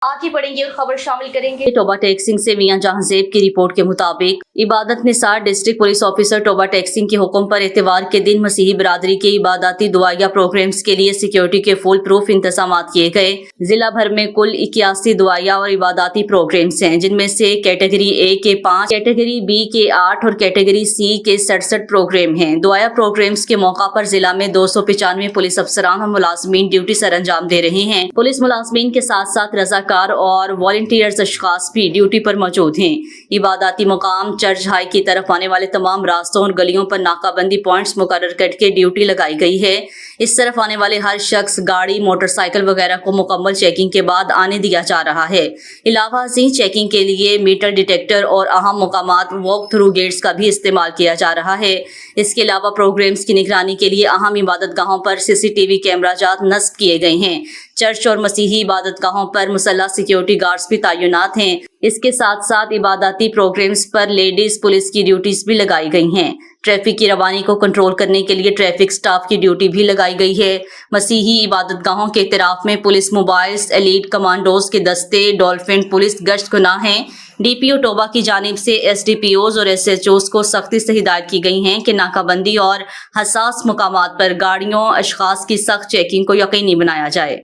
आगे बढ़ेंगे और खबर शामिल करेंगे। टोबा टेक्सिंग से मियां जहांजेब की रिपोर्ट के मुताबिक इबादत Nisar district police officer Toba टेक्सिंग के हुक्म पर इतवार के दिन मसीही बिरादरी के इबादती दुआया प्रोग्राम्स के लिए सिक्योरिटी के फुल प्रूफ इंतजाम किए गए। जिला भर में कुल 81 दुआया और इबादती प्रोग्राम्स हैं, जिनमें से कैटेगरी ए के 5, कैटेगरी बी के 8 और कैटेगरी सी के 67 प्रोग्राम हैं। दुआया प्रोग्राम्स के मौका पर जिला में 295 पुलिस अफसरान और मुलाजमीन ड्यूटी सर अंजाम दे रहे हैं। पुलिस मुलाजमीन के साथ साथ रजाकार और वॉलंटियर्स अशखास भी ड्यूटी पर मौजूद हैं। इबादती मुकाम चर्च हाई की तरफ आने वाले तमाम रास्तों और गलियों पर नाकाबंदी पॉइंट्स मुकर्रर करके ड्यूटी लगाई गई है। इस तरफ आने वाले हर शख्स गाड़ी, मोटरसाइकिल वगैरह को मुकम्मल चेकिंग के बाद आने दिया जा रहा है। इलावा चेकिंग के लिए मीटल डिटेक्टर और अहम मुकामात वॉक थ्रू गेट्स का भी इस्तेमाल किया जा रहा है। इसके अलावा प्रोग्राम्स की निगरानी के लिए अहम इबादत गाहों पर CCTV कैमराजात नस्ब किए गए हैं। चर्च और मसीही इबादत गाहों पर मुसल्लह सिक्योरिटी गार्ड्स भी तैनात हैं। इसके साथ साथ इबादती प्रोग्राम्स पर लेडीज पुलिस की ड्यूटीज भी लगाई गई हैं। ट्रैफिक की रवानी को कंट्रोल करने के लिए ट्रैफिक स्टाफ की ड्यूटी भी लगाई गई है। मसीही इबादत गाहों के इतराफ में पुलिस मोबाइल्स, एलीट कमांडोज के दस्ते, डॉल्फिन पुलिस गश्त गुनाह हैं। DPO टोबा की जानिब से SDPOs और SHOs को सख्ती से हिदायत की गई हैं कि नाकाबंदी और हसास मुकामात पर गाड़ियों, अशखास की सख्त चेकिंग को यकीनी बनाया जाए।